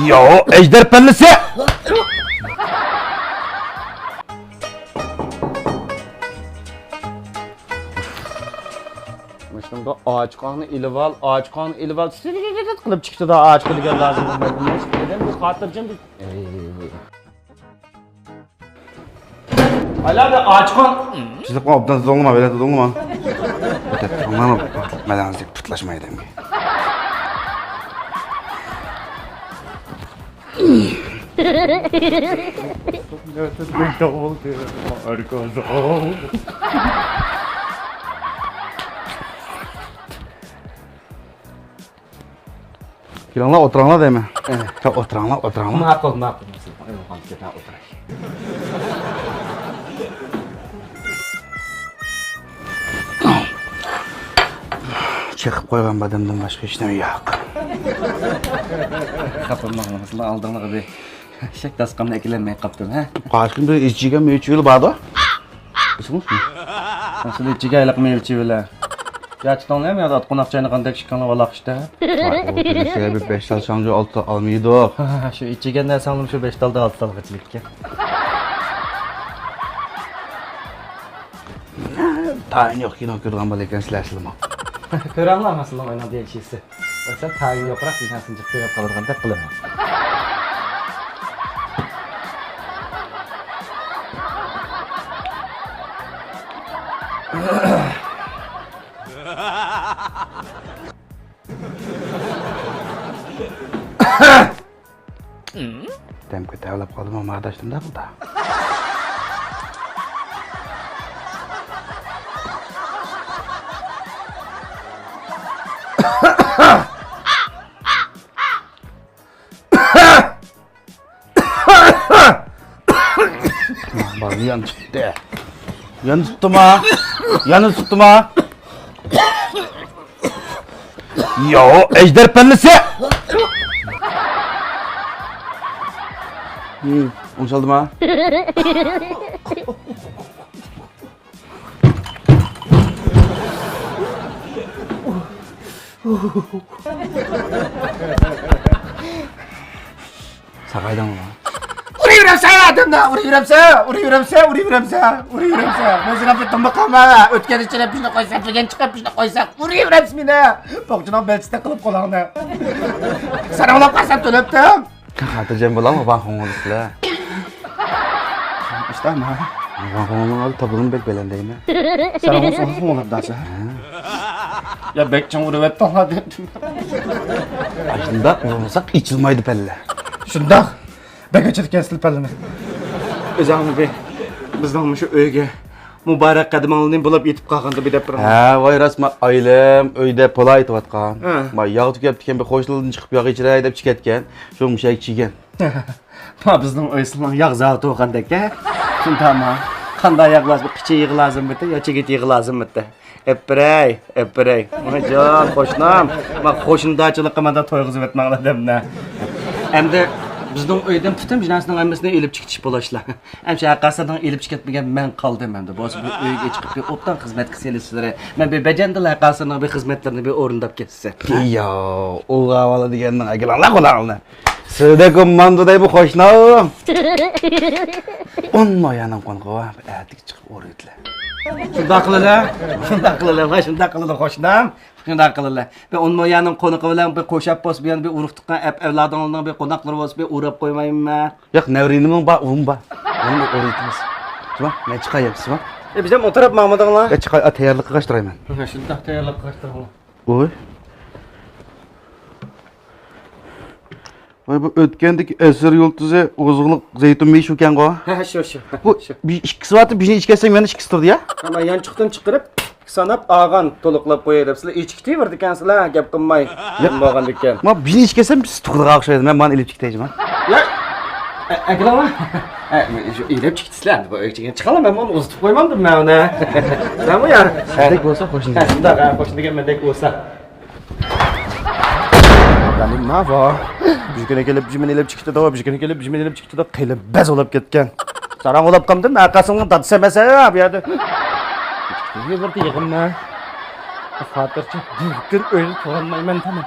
Yo, ejder pellisi! Şunda ağaçkanı ilival, ağaçkanı ilival kılıp çıktı da ağaç kılıp lazım. Neden bu hatırcım bir... Hala da ağaçkan... Çizip kaptan dolma böyle dolma. Öte tamam melanzik pırtlaşmayı demi. Kiranla oturanla deme. Oturanla. Makul. Çekip koygan bademden başka işlemi yok. Kapılmağımızla aldığını bir şek daskamla ekilenmeye kaptın ha? Kaçkın bir içigen mi içiyor bağda? Isınmış mı? Nasıl içiga aylık mı içiyorlar? Gerçekten anlayamıyor da konakçayını kandak şıkkana valak işte. O birisiyle bir 5 yıl şancı altı almıyordu. Şu içigen ne sanırım şu 5 dalda 6 dalga çilikki. Tayin yok yine okuyordum balayken silahsızım. Körenler nasıl oynadı diye şeysi. Sen tayin yok bırak bir tanesini çıktı yap kalırken tek kılır. Demke tevlep kaldım ama arkadaşım da burada. Bak yan çıktı. Yan tuttum ha. Yanı tuttum ha. Yo, ejder pellisi! Onu çaldım ha. Sakaydan mı? Vuruyorum mesela bir tombak ama ötken içine pişne koysak, figen çıkıp pişne koysak vuruyorum ismini. Bokçudan belçiste kılıp kulağını. Sana ulan kasap dönüptüm. Hatırcam bulan mı? Ben konulu silah. İşte ama. Ben konulu alıp tabulun bek belendeyim ha. Sana onu soğuk olur derse. Ya bekçen vuruvet bana dedim. Aslında olmasak içilmaydı pelle. Şundak. Bek açılık kesilip elini. Özağımı bey. Bizden şu öyge. Mübarek kadın alınayım bulup yetip kalkındı bir deprem. Ha, vay rasma ailem öyde pola aytıp atkan. Ha. Vay yağ tükeptiken bir koşulun çıkıp yağı içine edip çıketken. Şu müşek çiğgen. Ma bizden öysinden yağ zatı oğandaki. Şimdi tamam. Kanda yağlaz bir kıçı yığılazım bitti ya çekit yığılazım bitti. Öpürey. Ma can hoşnam. Ma hoşundacılık kımada toyğuzu etmağla demne. Hem de bizden öyden tutam jinasının emmesine elip çıkış bulaşla. Hem şey arkasından elip çıketmegen men kaldım hem de. Bu bir öyge çıkıp bir optan hizmet kıselisileri. Men bir becendiler arkasından bir hizmetlerini bir orundap geçse. Ya, o havalı diyenden ayılan la kulağına. Sıda kommandoday bu hoşnam. Onma yanım konuğa var. Erdik çıkıp oruyutla. Şunda kılılı hoşnam. Şunda kılılı. Ve onun yanın konuğu bilen bir koşap bos bir uruktuktan evladın olduğundan bir konakları bos bir uğrap koymayayım ben. Yok nevrinimin ba, um ba. Onu oruyutmaz. Tamam, ne çıkayım tamam? Bizim o taraf Mahmud'un lan. Ne çıkay atayarlık kaçtırayım ben. Şunda tayarlık kaçtıralım. Oy. Vay bu ötkendeki esir yultuzu uzunluk zeytin mi şuken go? Şu. Bu bir ikisi vardı bir şey içkesem yani ikisidir ya. Ama yan çıktın çıkarıp sanap ağan toluklap koyuyor. Sizler içkiti vardı kendisiler gap kılmayın. Yapmağın dükkan. Ama bir şey içkesem biz tutukluğa akşaydım ben bana elip çıktayım ha. Ya. Akıl ama. Şu ilep çıktılar. Bu öyküden çıkalım ben onu uzutup koymamdım ben ona. Sen mi ya? Sendek olsa hoşuna. Şunda hoşuna gelmedek olsa. Benim ma var. Bizgene gelip jimin elep çıktı da, bizgene gelip jimin elep çıktı da qilib bez olub ketgan. Sarang olub qamdim, arkasını tatsamasa ya bu yerda. Yig'irdi yig'imni. Xotirchi bir kun o'yin ko'rolmayman tamam.